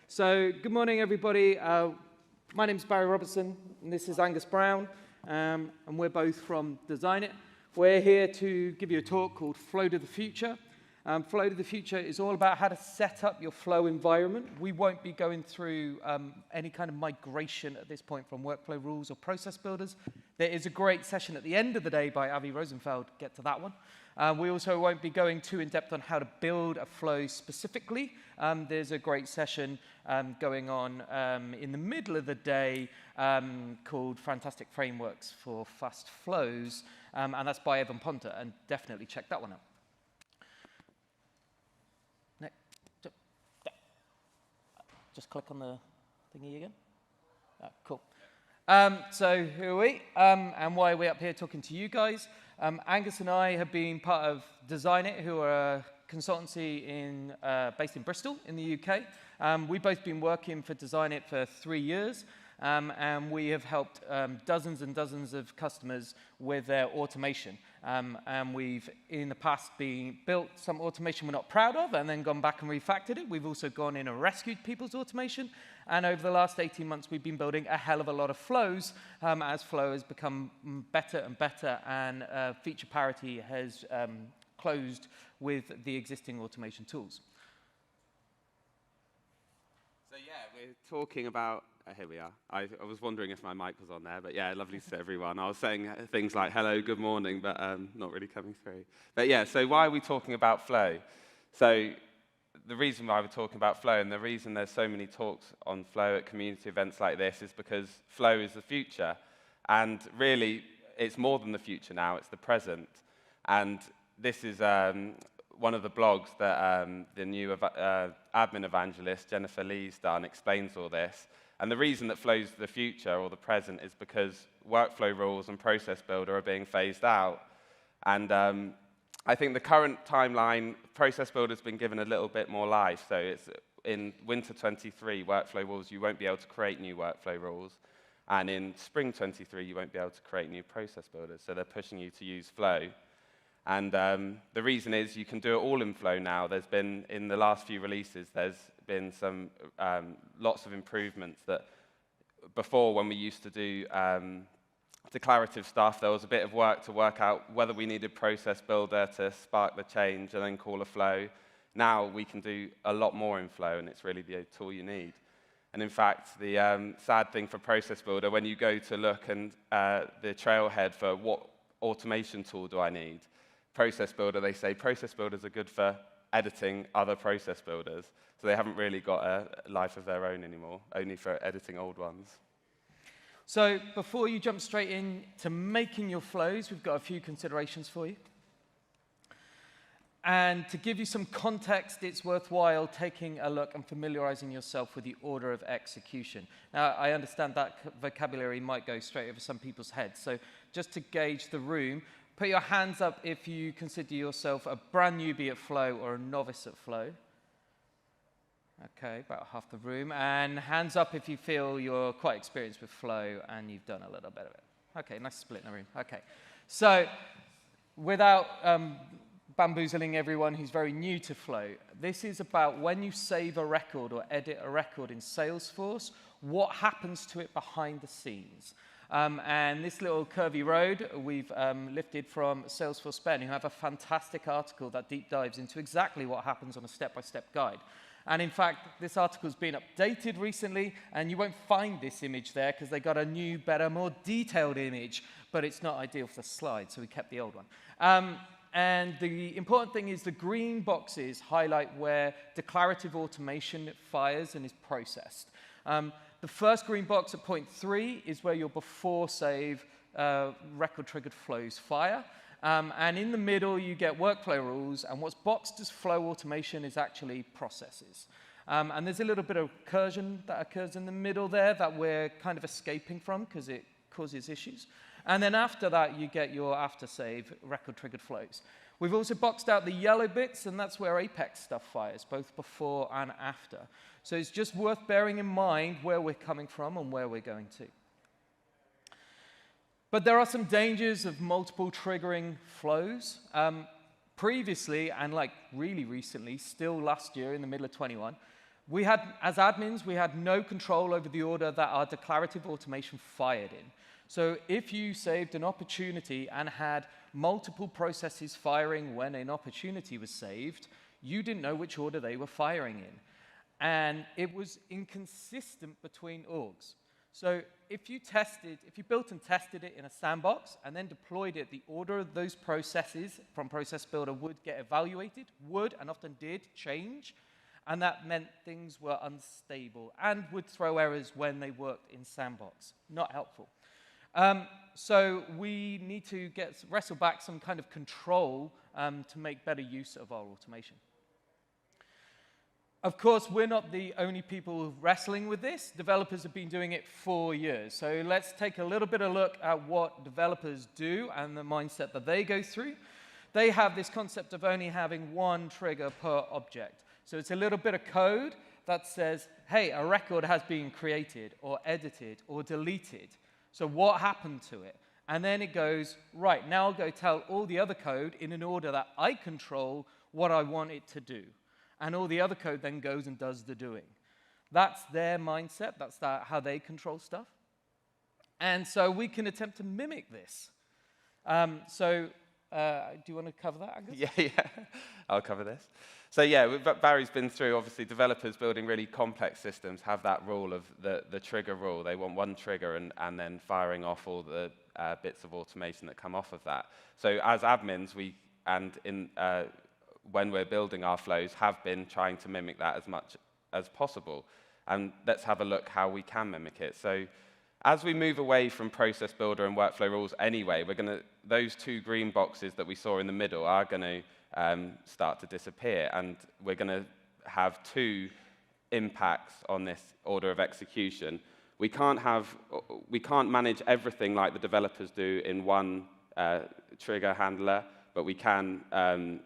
So, good morning, everybody. My name is Barrie Robertson, and this is Angus Brown, and we're both from Design It. We're here to give you a talk called Flow to the Future. Flow to the Future is all about how to set up your flow environment. We won't be going through any kind of migration at this point from workflow rules or process builders. There is a great session at the end of the day by Avi Rosenfeld. Get to that one. We also won't be going too in-depth on how to build a flow specifically. There's a great session going on in the middle of the day called Fantastic Frameworks for Fast Flows, and that's by Evan Ponter, and definitely check that one out. Next. Just click on the thingy again. Cool. So who are we, and why are we up here talking to you guys? Angus and I have been part of Design It, who are a consultancy based in Bristol in the UK. We've both been working for Design It for 3 years, and we have helped dozens and dozens of customers with their automation. And we've, in the past, built some automation we're not proud of and then gone back and refactored it. We've also gone in and rescued people's automation. And over the last 18 months, we've been building a hell of a lot of flows as flow has become better and better, and feature parity has closed with the existing automation tools. So yeah, we're talking about, here we are. I was wondering if my mic was on there, but yeah, lovely to see everyone. I was saying things like hello, good morning, but not really coming through. But yeah, so why are we talking about flow? So the reason why we're talking about flow, and the reason there's so many talks on flow at community events like this, is because flow is the future. And really, it's more than the future now, it's the present. And this is one of the blogs that the new admin evangelist, Jennifer Lee's done, explains all this. And the reason that flow's the future or the present is because workflow rules and process builder are being phased out. And I think the current timeline, process builder's been given a little bit more life. So it's in winter 23, workflow rules, you won't be able to create new workflow rules. And in spring 23, you won't be able to create new process builders. So they're pushing you to use flow. And the reason is you can do it all in flow now. There's been, in the last few releases, there's been some lots of improvements that before, when we used to do declarative stuff, there was a bit of work to work out whether we needed process builder to spark the change and then call a flow. Now we can do a lot more in flow, and it's really the tool you need. And in fact, the sad thing for process builder, when you go to look and the trailhead for what automation tool do I need, process builder, they say process builders are good for editing other process builders. So they haven't really got a life of their own anymore, only for editing old ones. So before you jump straight into making your flows, we've got a few considerations for you. And to give you some context, it's worthwhile taking a look and familiarizing yourself with the order of execution. Now, I understand that vocabulary might go straight over some people's heads. So just to gauge the room, put your hands up if you consider yourself a brand newbie at flow or a novice at flow. Okay, about half the room. And hands up if you feel you're quite experienced with flow and you've done a little bit of it. Okay, nice split in the room. Okay, so without bamboozling everyone who's very new to flow, this is about when you save a record or edit a record in Salesforce, what happens to it behind the scenes. And this little curvy road we've lifted from Salesforce Ben, who have a fantastic article that deep dives into exactly what happens on a step-by-step guide. And in fact, this article's been updated recently, and you won't find this image there because they got a new, better, more detailed image, but it's not ideal for the slide, so we kept the old one. And the important thing is the green boxes highlight where declarative automation fires and is processed. The first green box at point 3 is where your before save record-triggered flows fire. And in the middle, you get workflow rules, and what's boxed as flow automation is actually processes. And there's a little bit of recursion that occurs in the middle there that we're kind of escaping from because it causes issues. And then after that, you get your after-save record-triggered flows. We've also boxed out the yellow bits, and that's where Apex stuff fires, both before and after. So it's just worth bearing in mind where we're coming from and where we're going to. But there are some dangers of multiple triggering flows. Previously, and like really recently, still last year in the middle of 21, as admins, we had no control over the order that our declarative automation fired in. So if you saved an opportunity and had multiple processes firing when an opportunity was saved, you didn't know which order they were firing in. And it was inconsistent between orgs. So if you built and tested it in a sandbox and then deployed it, the order of those processes from Process Builder would get evaluated, would and often did change, and that meant things were unstable and would throw errors when they worked in sandbox. Not helpful. So we need to wrestle back some kind of control to make better use of our automation. Of course, we're not the only people wrestling with this. Developers have been doing it for years. So let's take a little bit of a look at what developers do and the mindset that they go through. They have this concept of only having one trigger per object. So it's a little bit of code that says, hey, a record has been created or edited or deleted. So what happened to it? And then it goes, right, now I'll go tell all the other code in an order that I control what I want it to do. And all the other code then goes and does the doing. That's their mindset. That's how they control stuff. And so we can attempt to mimic this. Do you want to cover that, Angus? Yeah, I'll cover this. So yeah, Barry's been through, obviously, developers building really complex systems have that rule of the trigger rule. They want one trigger and then firing off all the bits of automation that come off of that. So as admins, when we're building our flows, have been trying to mimic that as much as possible. And let's have a look how we can mimic it. So as we move away from Process Builder and workflow rules anyway, those two green boxes that we saw in the middle are going to start to disappear. And we're going to have two impacts on this order of execution. We can't manage everything like the developers do in one trigger handler, but we can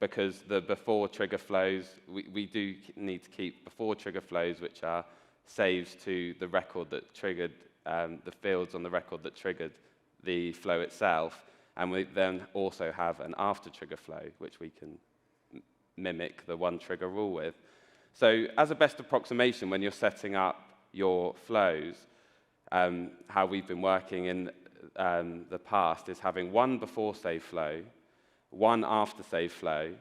because the before trigger flows, we do need to keep before trigger flows, which are saves to the record that triggered, the fields on the record that triggered the flow itself. And we then also have an after trigger flow, which we can mimic the one trigger rule with. So as a best approximation, when you're setting up your flows, how we've been working in the past is having one before save flow, one after save flow,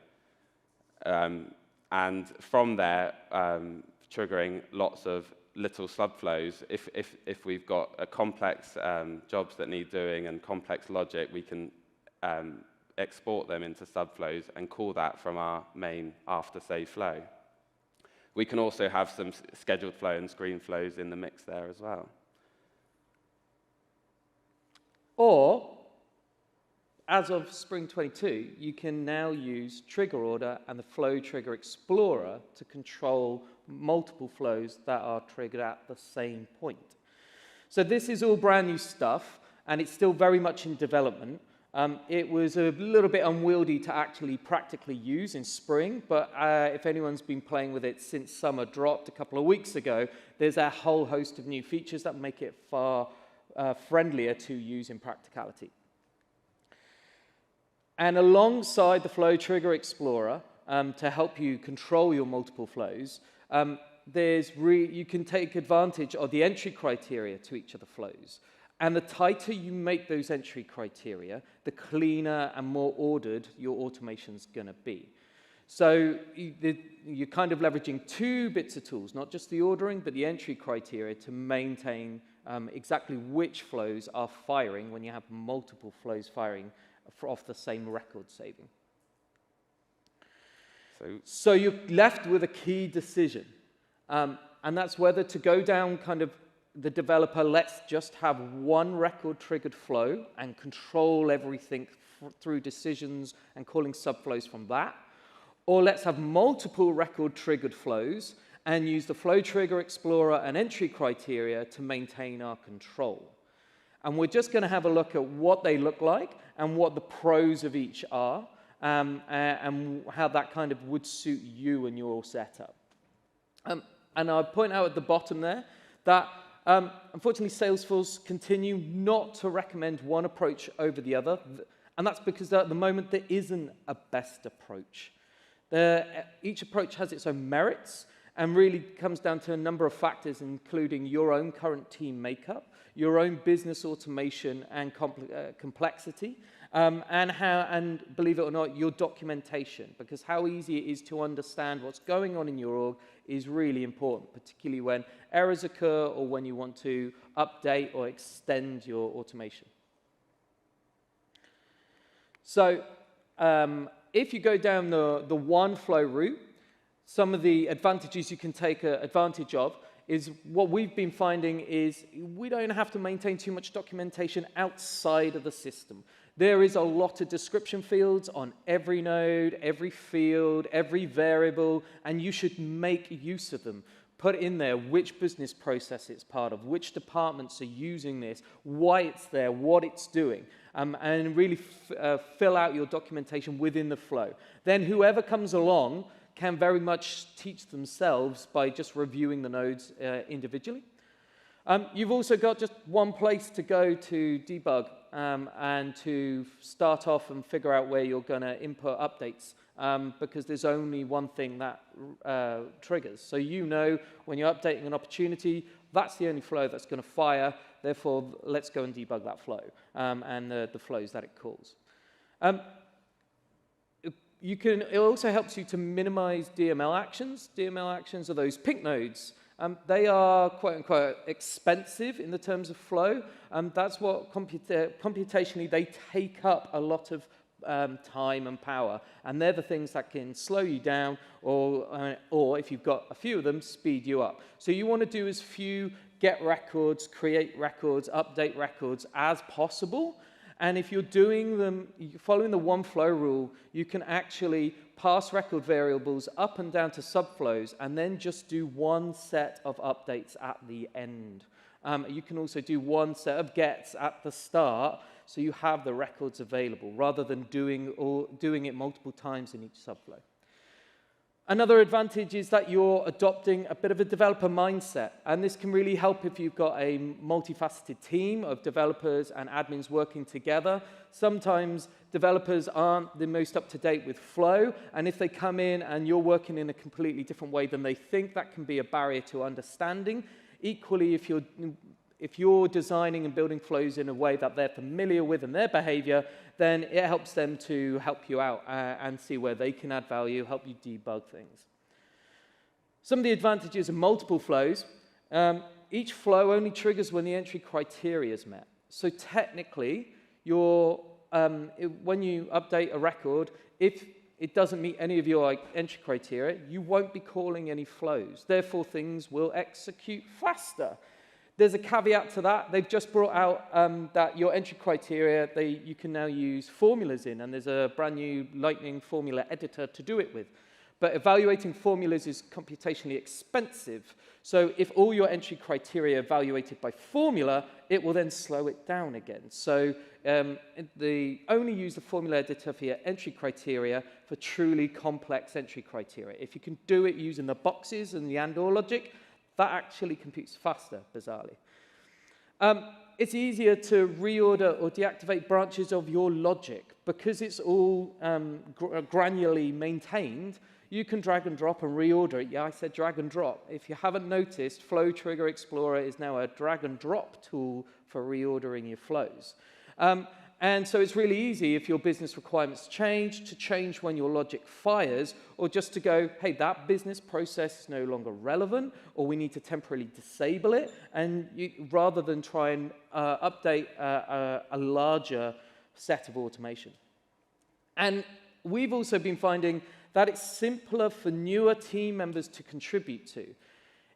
and from there, triggering lots of little subflows. If we've got a complex jobs that need doing and complex logic, we can export them into subflows and call that from our main after save flow. We can also have some scheduled flow and screen flows in the mix there as well. Or, as of Spring 22, you can now use Trigger Order and the Flow Trigger Explorer to control multiple flows that are triggered at the same point. So this is all brand new stuff, and it's still very much in development. It was a little bit unwieldy to actually practically use in spring, but if anyone's been playing with it since summer dropped a couple of weeks ago, there's a whole host of new features that make it far friendlier to use in practicality. And alongside the Flow Trigger Explorer, to help you control your multiple flows, you can take advantage of the entry criteria to each of the flows. And the tighter you make those entry criteria, the cleaner and more ordered your automation's going to be. So you're kind of leveraging two bits of tools, not just the ordering, but the entry criteria to maintain exactly which flows are firing when you have multiple flows firing off the same record saving. So you're left with a key decision, and that's whether to go down kind of the developer, let's just have one record triggered flow and control everything through decisions and calling subflows from that, or let's have multiple record triggered flows and use the Flow Trigger Explorer and entry criteria to maintain our control. And we're just going to have a look at what they look like and what the pros of each are, and how that kind of would suit you and your setup. And I'll point out at the bottom there that unfortunately Salesforce continue not to recommend one approach over the other, and that's because at the moment there isn't a best approach. Each approach has its own merits, and really comes down to a number of factors, including your own current team makeup, your own business automation and complexity, and believe it or not, your documentation, because how easy it is to understand what's going on in your org is really important, particularly when errors occur or when you want to update or extend your automation. So if you go down the one flow route, some of the advantages you can take advantage of is what we've been finding is we don't have to maintain too much documentation outside of the system. There is a lot of description fields on every node, every field, every variable, and you should make use of them. Put in there which business process it's part of, which departments are using this, why it's there, what it's doing, and really fill out your documentation within the flow. Then whoever comes along can very much teach themselves by just reviewing the nodes individually. You've also got just one place to go to debug and to start off and figure out where you're going to input updates because there's only one thing that triggers. So you know when you're updating an opportunity, that's the only flow that's going to fire. Therefore, let's go and debug that flow and the flows that it calls. It also helps you to minimize DML actions. DML actions are those pink nodes. They are quote unquote expensive in the terms of flow. That's what computationally they take up a lot of time and power, and they're the things that can slow you down, or if you've got a few of them, speed you up. So you want to do as few get records, create records, update records as possible. And if you're doing them, following the one flow rule, you can actually pass record variables up and down to subflows and then just do one set of updates at the end. You can also do one set of gets at the start so you have the records available rather than doing it multiple times in each subflow. Another advantage is that you're adopting a bit of a developer mindset, and this can really help if you've got a multifaceted team of developers and admins working together. Sometimes developers aren't the most up-to-date with flow, and if they come in and you're working in a completely different way than they think, that can be a barrier to understanding. Equally, if you're designing and building flows in a way that they're familiar with and their behavior, then it helps them to help you out and see where they can add value, help you debug things. Some of the advantages of multiple flows, each flow only triggers when the entry criteria is met. So technically, when you update a record, if it doesn't meet any of your entry criteria, you won't be calling any flows. Therefore, things will execute faster. There's a caveat to that. They've just brought out that your entry criteria, you can now use formulas in, and there's a brand new Lightning formula editor to do it with. But evaluating formulas is computationally expensive. So if all your entry criteria are evaluated by formula, it will then slow it down again. So they only use the formula editor for your entry criteria for truly complex entry criteria. If you can do it using the boxes and the and/or logic, that actually computes faster, bizarrely. It's easier to reorder or deactivate branches of your logic. Because it's all granularly maintained, you can drag and drop and reorder it. Yeah, I said drag and drop. If you haven't noticed, Flow Trigger Explorer is now a drag and drop tool for reordering your flows. And so it's really easy if your business requirements change, to change when your logic fires, or just to go, hey, that business process is no longer relevant, or we need to temporarily disable it, and rather than try and update a larger set of automation. And we've also been finding that it's simpler for newer team members to contribute to.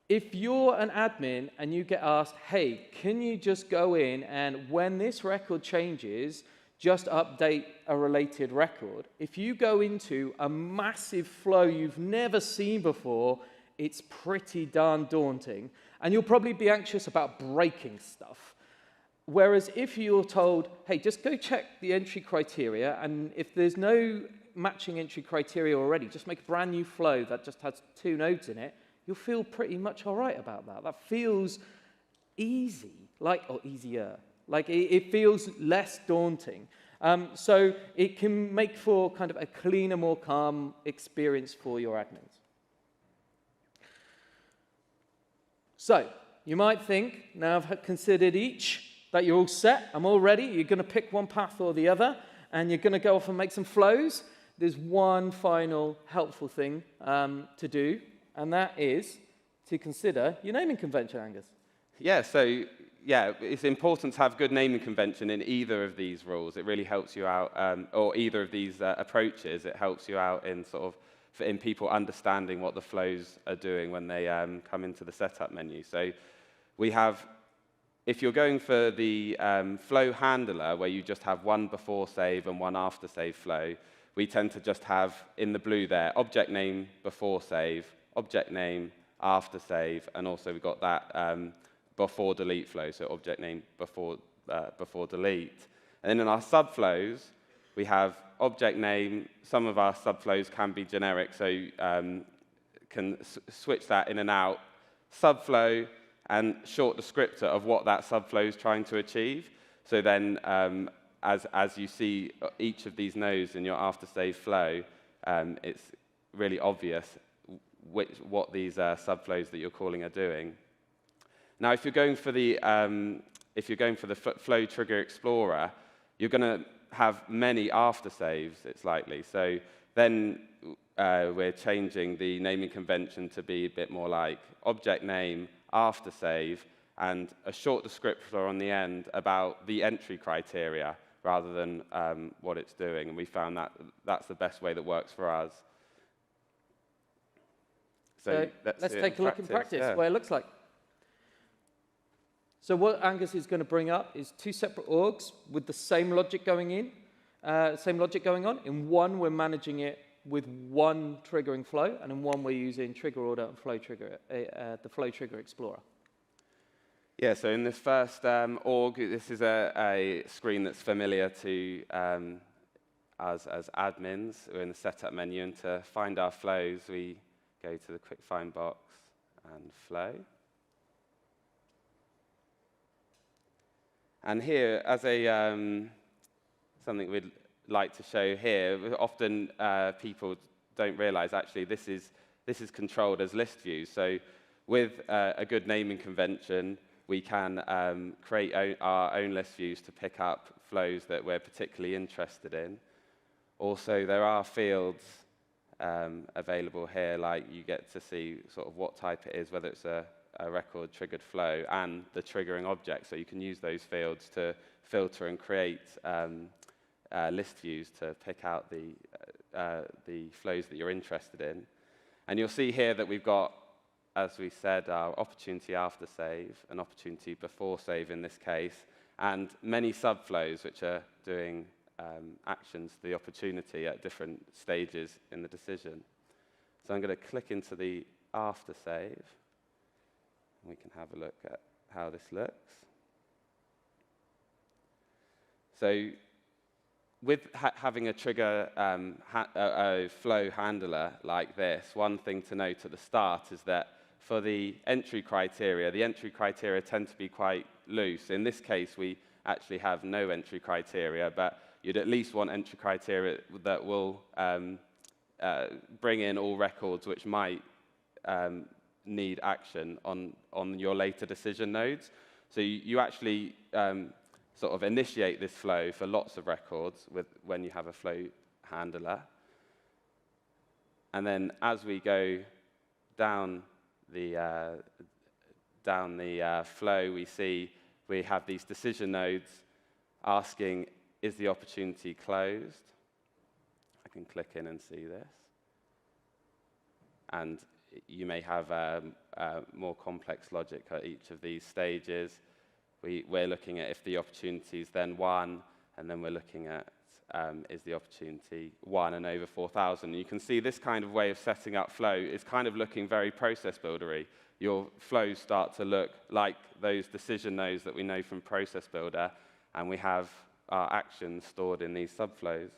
If you're an admin and you get asked, hey, can you just go in and when this record changes, just update a related record? If you go into a massive flow you've never seen before, it's pretty darn daunting. And you'll probably be anxious about breaking stuff. Whereas if you're told, hey, just go check the entry criteria, and if there's no matching entry criteria already, just make a brand new flow that just has 2 nodes in it, you'll feel pretty much all right about that. That feels easy, or easier. It feels less daunting. So it can make for kind of a cleaner, more calm experience for your admins. So you might think, now I've considered each, that you're all set, I'm all ready, you're going to pick one path or the other, and you're going to go off and make some flows. There's one final helpful thing to do, and that is to consider your naming convention, Angus. Yeah, so it's important to have good naming convention in either of these rules. It really helps you out, or either of these approaches. It helps you out in in people understanding what the flows are doing when they come into the setup menu. So we have, if you're going for the flow handler, where you just have one before save and one after save flow, we tend to just have, in the blue there, object name before save, object name after save, and also we've got that before delete flow, so object name before delete. And then in our subflows, we have object name. Some of our subflows can be generic, so can switch that in and out. Subflow and short descriptor of what that subflow is trying to achieve. So then, as you see each of these nodes in your after save flow, it's really obvious what these subflows that you're calling are doing. Now, if you're going for the flow trigger explorer, you're going to have many after saves, it's likely. So then we're changing the naming convention to be a bit more like object name after save and a short descriptor on the end about the entry criteria rather than what it's doing. And we found that that's the best way that works for us. So let's take a look in practice, what it looks like. So what Angus is going to bring up is two separate orgs with the same logic going on. In one, we're managing it with one triggering flow, and in one, we're using trigger order and flow trigger, the flow trigger explorer. Yeah, so in this first org, this is a screen that's familiar to us as admins. We're in the setup menu, and to find our flows, we go to the quick find box and flow. And here, as something we'd like to show here, often people don't realize actually this is controlled as list views. So with a good naming convention, we can create our own list views to pick up flows that we're particularly interested in. Also, there are fields available here, like you get to see sort of what type it is, whether it's a record triggered flow and the triggering object. So you can use those fields to filter and create list views to pick out the flows that you're interested in. And you'll see here that we've got, as we said, our opportunity after save, an opportunity before save in this case, and many subflows which are doing actions to the opportunity at different stages in the decision. So I'm going to click into the after save. We can have a look at how this looks. So with having a trigger a flow handler like this, one thing to note at the start is that for the entry criteria tend to be quite loose. In this case, we actually have no entry criteria, but you'd at least want entry criteria that will bring in all records which might need action on your later decision nodes. So you actually sort of initiate this flow for lots of records when you have a flow handler. And then as we go down the flow, we see we have these decision nodes asking, is the opportunity closed? I can click in and see this. And you may have more complex logic at each of these stages. We're looking at if the opportunity is then 1, and then we're looking at is the opportunity 1 and over 4,000. You can see this kind of way of setting up flow is kind of looking very process buildery. Your flows start to look like those decision nodes that we know from Process Builder, and we have our actions stored in these subflows.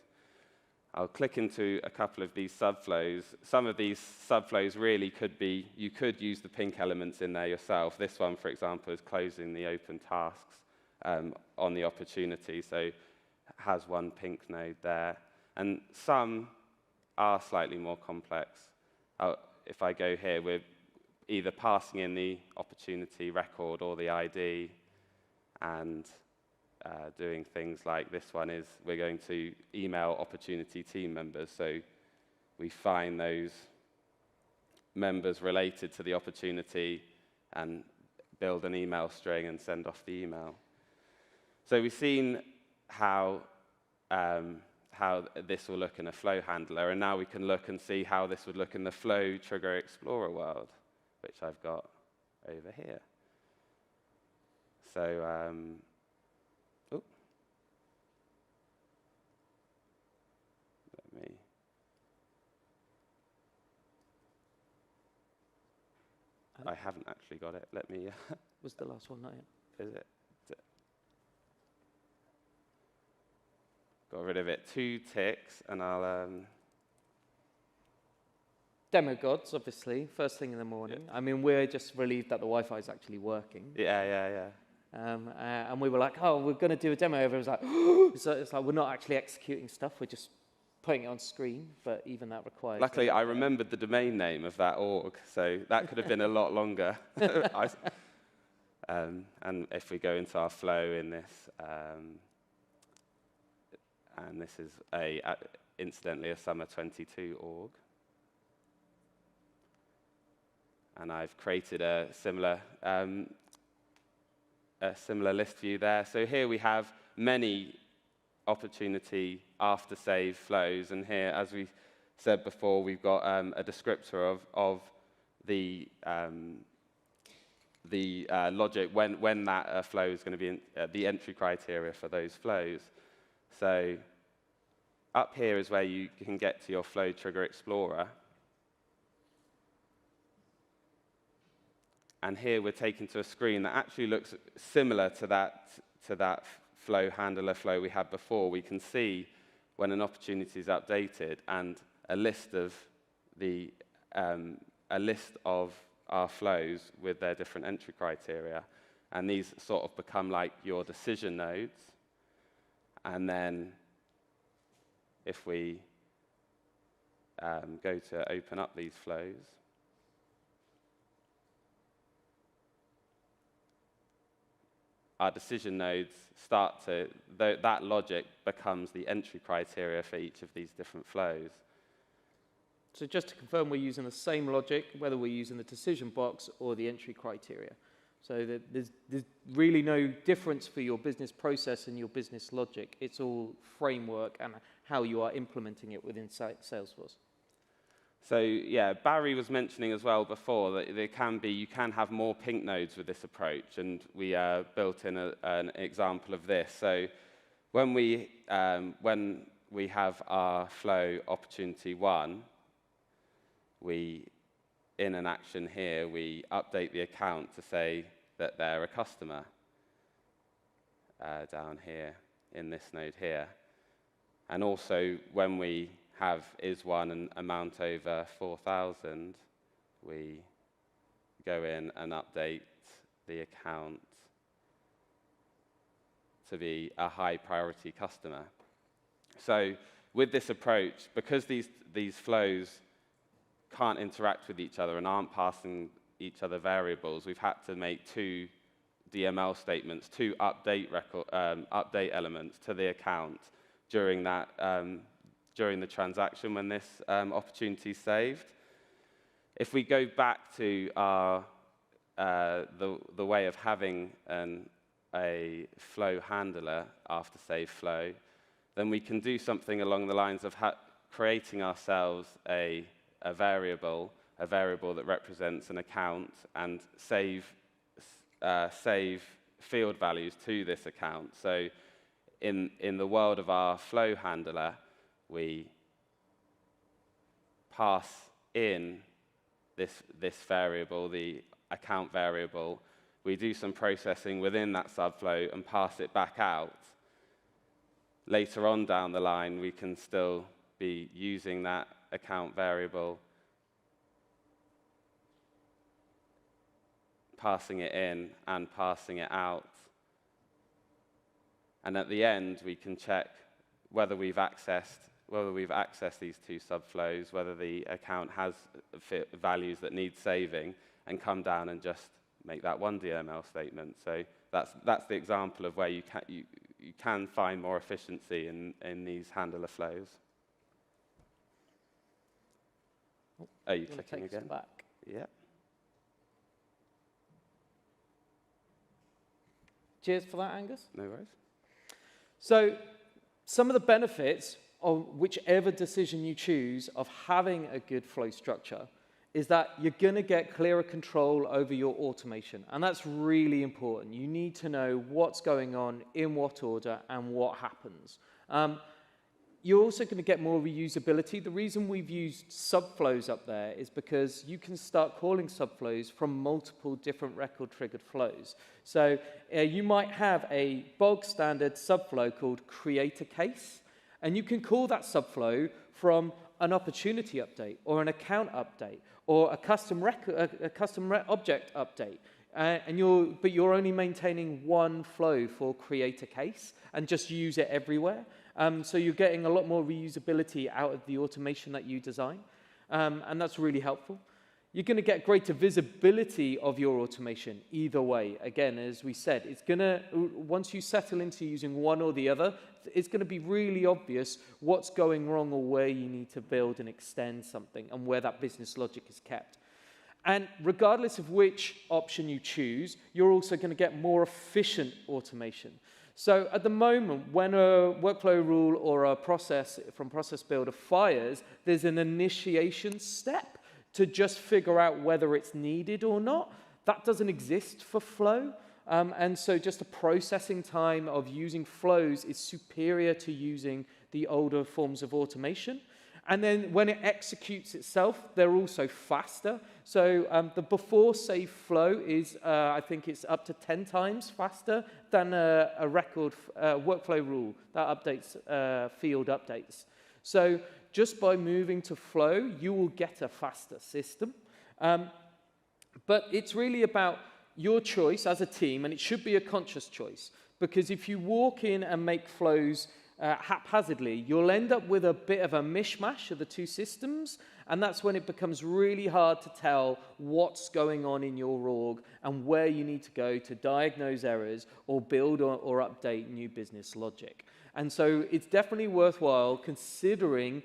I'll click into a couple of these subflows. Some of these subflows really could be, you could use the pink elements in there yourself. This one, for example, is closing the open tasks on the opportunity, so it has one pink node there. And some are slightly more complex. If I go here, either passing in the opportunity record or the ID, and doing things like this one is we're going to email opportunity team members. So we find those members related to the opportunity and build an email string and send off the email. So we've seen how this will look in a flow handler, and now we can look and see how this would look in the Flow Trigger Explorer world, which I've got over here. So, let me. I haven't actually got it. Let me. Was the last one not yet? Is it? Got rid of it. 2 ticks, and I'll. Demo gods, obviously, first thing in the morning. Yeah. I mean, we're just relieved that the Wi-Fi is actually working. Yeah. And we were like, oh, we're going to do a demo. Everyone's like, so it's like we're not actually executing stuff. We're just putting it on screen, but even that requires... Luckily, I remembered the domain name of that org, so that could have been a lot longer. And if we go into our flow in this, and this is incidentally a Summer 22 org. And I've created a similar list view there. So here we have many opportunity after save flows, and here, as we said before, we've got a descriptor of the logic when that flow is going to be the entry criteria for those flows. So up here is where you can get to your Flow Trigger Explorer. And here we're taken to a screen that actually looks similar to that flow handler flow we had before. We can see when an opportunity is updated and a list of our flows with their different entry criteria. And these sort of become like your decision nodes. And then if we go to open up these flows, our decision nodes start to, that logic becomes the entry criteria for each of these different flows. So just to confirm, we're using the same logic, whether we're using the decision box or the entry criteria. So there's really no difference for your business process and your business logic. It's all framework and how you are implementing it within Salesforce. So yeah, Barrie was mentioning as well before that you can have more pink nodes with this approach, and we built in an example of this. So when we have our flow opportunity 1, in an action here, we update the account to say that they're a customer down here in this node here. And also when we have is1 and amount over 4,000, we go in and update the account to be a high priority customer. So with this approach, because these flows can't interact with each other and aren't passing each other variables, we've had to make 2 DML statements, 2 update elements to the account during the transaction when this opportunity is saved. If we go back to our the way of having a flow handler after save flow, then we can do something along the lines of creating ourselves a variable that represents an account and save field values to this account. So in the world of our flow handler, we pass in this variable, the account variable. We do some processing within that subflow and pass it back out. Later on down the line, we can still be using that account variable, passing it in and passing it out. And at the end, we can check whether we've accessed these 2 subflows, whether the account has values that need saving, and come down and just make that one DML statement. So that's the example of where you can find more efficiency in these handler flows. Are you clicking again? Back. Yeah. Cheers for that, Angus. No worries. So some of the benefits of whichever decision you choose of having a good flow structure is that you're going to get clearer control over your automation. And that's really important. You need to know what's going on, in what order, and what happens. You're also going to get more reusability. The reason we've used subflows up there is because you can start calling subflows from multiple different record-triggered flows. So you might have a bog standard subflow called create a case, and you can call that subflow from an opportunity update or an account update or a custom object update. But you're only maintaining one flow for create a case and just use it everywhere. So you're getting a lot more reusability out of the automation that you design, and that's really helpful. You're going to get greater visibility of your automation either way. Again, as we said, it's going to, once you settle into using one or the other, it's going to be really obvious what's going wrong or where you need to build and extend something and where that business logic is kept. And regardless of which option you choose, you're also going to get more efficient automation. So at the moment, when a workflow rule or a process from Process Builder fires, there's an initiation step to just figure out whether it's needed or not. That doesn't exist for flow. And so just a processing time of using flows is superior to using the older forms of automation. And then when it executes itself, they're also faster. So the before save flow is, I think it's up to 10 times faster than a record workflow rule that updates field updates. So just by moving to flow, you will get a faster system. But it's really about your choice as a team, and it should be a conscious choice. Because if you walk in and make flows haphazardly, you'll end up with a bit of a mishmash of the two systems, and that's when it becomes really hard to tell what's going on in your org and where you need to go to diagnose errors or build or update new business logic. And so it's definitely worthwhile considering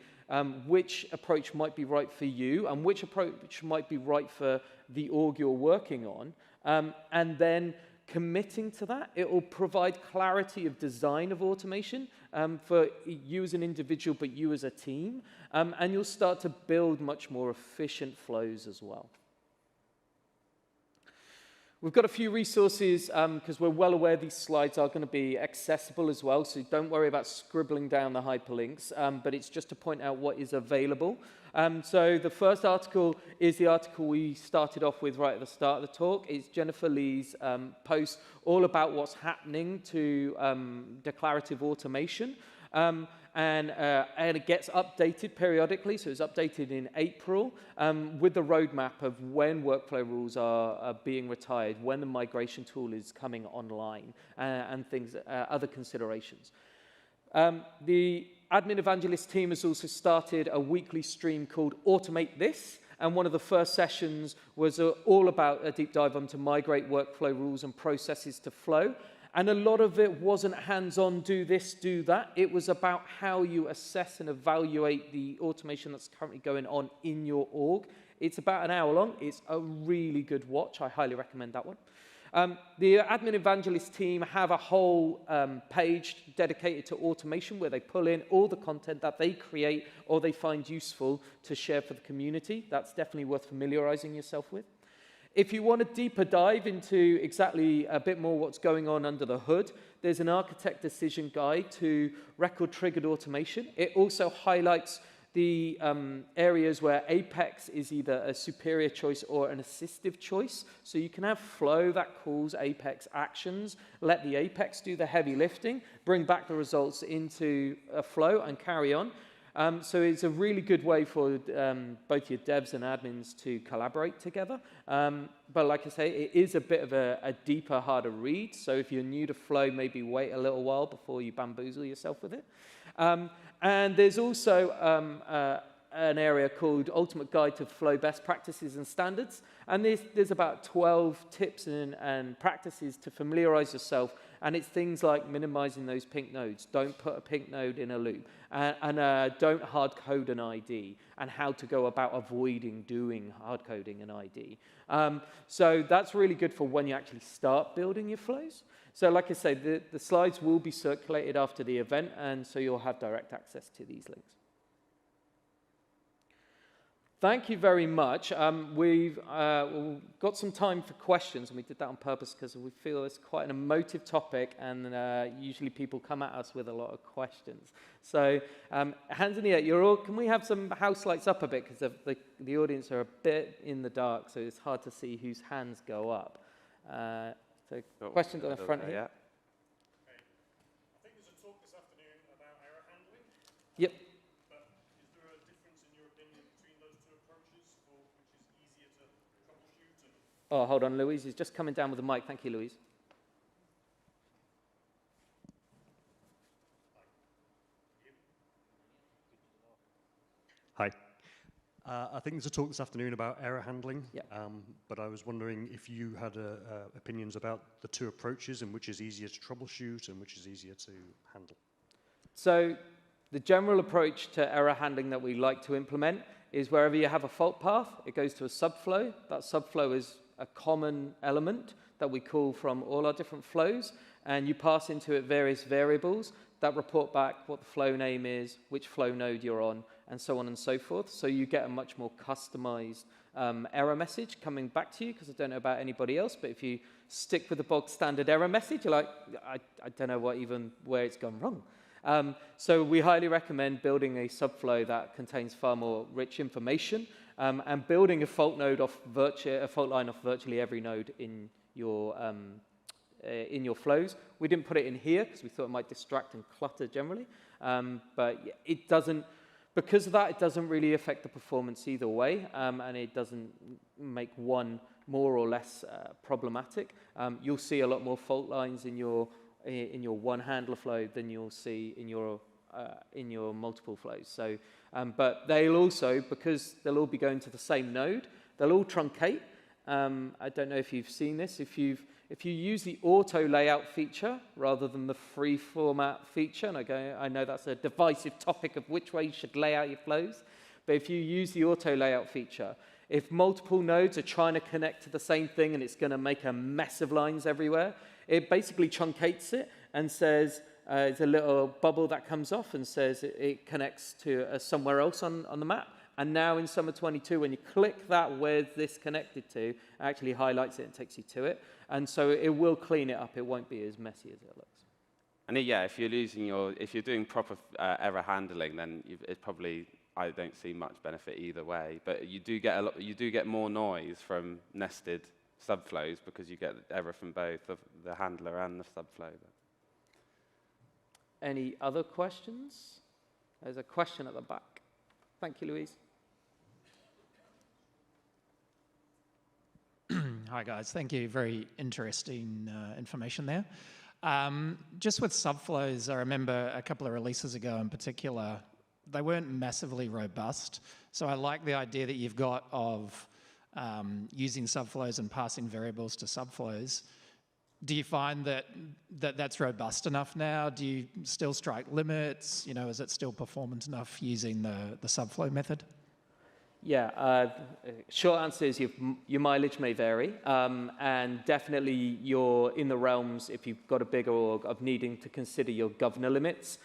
which approach might be right for you and which approach might be right for the org you're working on, and then committing to that. It will provide clarity of design of automation for you as an individual, but you as a team, and you'll start to build much more efficient flows as well. We've got a few resources because we're well aware these slides are going to be accessible as well, so don't worry about scribbling down the hyperlinks, but it's just to point out what is available. So the first article is the article we started off with right at the start of the talk. It's Jennifer Lee's post all about what's happening to declarative automation. And it gets updated periodically, so it's updated in April with the roadmap of when workflow rules are being retired, when the migration tool is coming online, and things, other considerations. The Admin Evangelist team has also started a weekly stream called Automate This, and one of the first sessions was all about a deep dive onto migrate workflow rules and processes to flow. And a lot of it wasn't hands-on, do this, do that. It was about how you assess and evaluate the automation that's currently going on in your org. It's about an hour long. It's a really good watch. I highly recommend that one. The Admin Evangelist team have a whole page dedicated to automation where they pull in all the content that they create or they find useful to share for the community. That's definitely worth familiarizing yourself with. If you want a deeper dive into exactly a bit more what's going on under the hood, there's an architect decision guide to record-triggered automation. It also highlights the areas where Apex is either a superior choice or an assistive choice. So you can have flow that calls Apex actions, let the Apex do the heavy lifting, bring back the results into a flow and carry on. So it's a really good way for both your devs and admins to collaborate together. But like I say, it is a bit of a deeper, harder read. So if you're new to flow, maybe wait a little while before you bamboozle yourself with it. And there's also an area called Ultimate Guide to Flow Best Practices and Standards. And there's about 12 tips and practices to familiarize yourself. And it's things like minimizing those pink nodes. Don't put a pink node in a loop. And don't hard code an ID. And how to go about avoiding doing hard coding an ID. So that's really good for when you actually start building your flows. So like I say, the slides will be circulated after the event. And so you'll have direct access to these links. Thank you very much. We've got some time for questions, and we did that on purpose because we feel it's quite an emotive topic, and usually people come at us with a lot of questions. So, hands in the air. Can we have some house lights up a bit, because the audience are a bit in the dark, so it's hard to see whose hands go up. So, questions on the front here. Yeah. Okay. I think there's a talk this afternoon about error handling. Yep. Oh, hold on, Louise is just coming down with the mic. Thank you, Louise. Hi. I think there's a talk this afternoon about error handling, yep. But I was wondering if you had opinions about the two approaches and which is easier to troubleshoot and which is easier to handle. So the general approach to error handling that we like to implement is wherever you have a fault path, it goes to a subflow. That subflow is a common element that we call from all our different flows, and you pass into it various variables that report back what the flow name is, which flow node you're on, and so on and so forth. So you get a much more customized error message coming back to you, because I don't know about anybody else, but if you stick with the bog standard error message, you're like, I don't know where it's gone wrong. So we highly recommend building a subflow that contains far more rich information, and building a fault line off virtually every node in your flows. We didn't put it in here because we thought it might distract and clutter generally, but it doesn't. Because of that, it doesn't really affect the performance either way, and it doesn't make one more or less problematic. You'll see a lot more fault lines in your one handler flow than you'll see in your multiple flows. So, but they'll also, because they'll all be going to the same node, they'll all truncate. I don't know if you've seen this. If you use the auto layout feature rather than the free format feature, and I know that's a divisive topic of which way you should lay out your flows, but if you use the auto layout feature, if multiple nodes are trying to connect to the same thing and it's going to make a mess of lines everywhere, it basically truncates it and says, it's a little bubble that comes off and says it connects to somewhere else on the map. And now in Summer 22, when you click that where's this connected to, it actually highlights it and takes you to it. And so it will clean it up. It won't be as messy as it looks. And yeah, if you're doing proper error handling, then it's probably, I don't see much benefit either way. But you do get more noise from nested subflows because you get error from both the handler and the subflow. Any other questions? There's a question at the back. Thank you, Louise. Hi, guys. Thank you. Very interesting information there. Just with subflows, I remember a couple of releases ago in particular, they weren't massively robust. So I like the idea that you've got of using subflows and passing variables to subflows. Do you find that's robust enough now? Do you still strike limits? Is it still performant enough using the subflow method? Yeah, short answer is your mileage may vary, and definitely you're in the realms, if you've got a bigger org, of needing to consider your governor limits.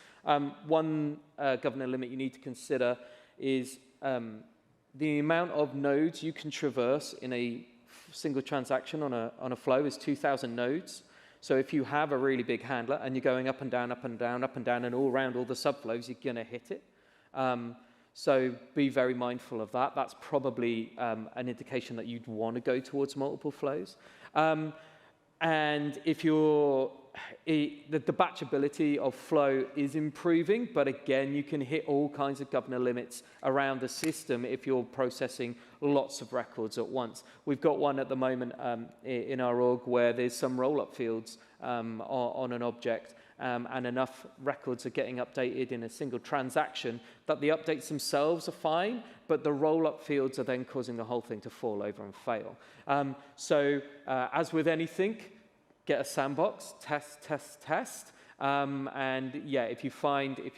One governor limit you need to consider is the amount of nodes you can traverse in a single transaction on a flow is 2,000 nodes. So if you have a really big handler and you're going up and down, up and down, up and down, and all around all the subflows, you're going to hit it. So be very mindful of that. That's probably an indication that you'd want to go towards multiple flows. And if you're the batchability of flow is improving, but again, you can hit all kinds of governor limits around the system if you're processing lots of records at once. We've got one at the moment in our org where there's some roll-up fields on an object, and enough records are getting updated in a single transaction that the updates themselves are fine, but the roll-up fields are then causing the whole thing to fall over and fail. As with anything, get a sandbox, test. And yeah, if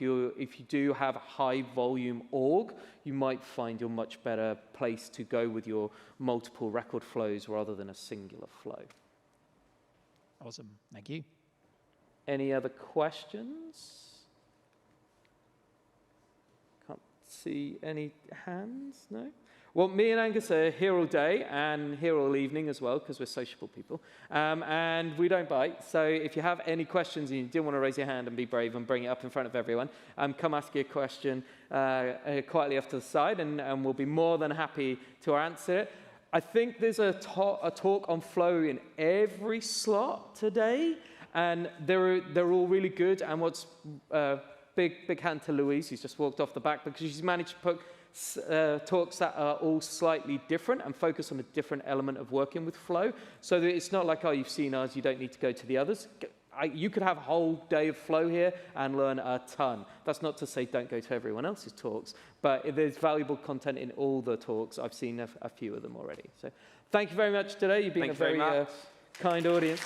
you do have a high volume org, you might find you're much better place to go with your multiple record flows rather than a singular flow. Awesome, thank you. Any other questions? Can't see any hands, no? Well, me and Angus are here all day and here all evening as well, because we're sociable people. And we don't bite. So if you have any questions and you do want to raise your hand and be brave and bring it up in front of everyone, come ask your question quietly off to the side, and we'll be more than happy to answer it. I think there's a talk on flow in every slot today, and they're all really good. And what's big hand to Louise, who's just walked off the back, because she's managed to put talks that are all slightly different and focus on a different element of working with flow, so that it's not like, oh, you've seen ours, you don't need to go to the others. You could have a whole day of flow here and learn a ton. That's not to say don't go to everyone else's talks, but there's valuable content in all the talks. I've seen a few of them already. So thank you very much today. You've been a very kind audience.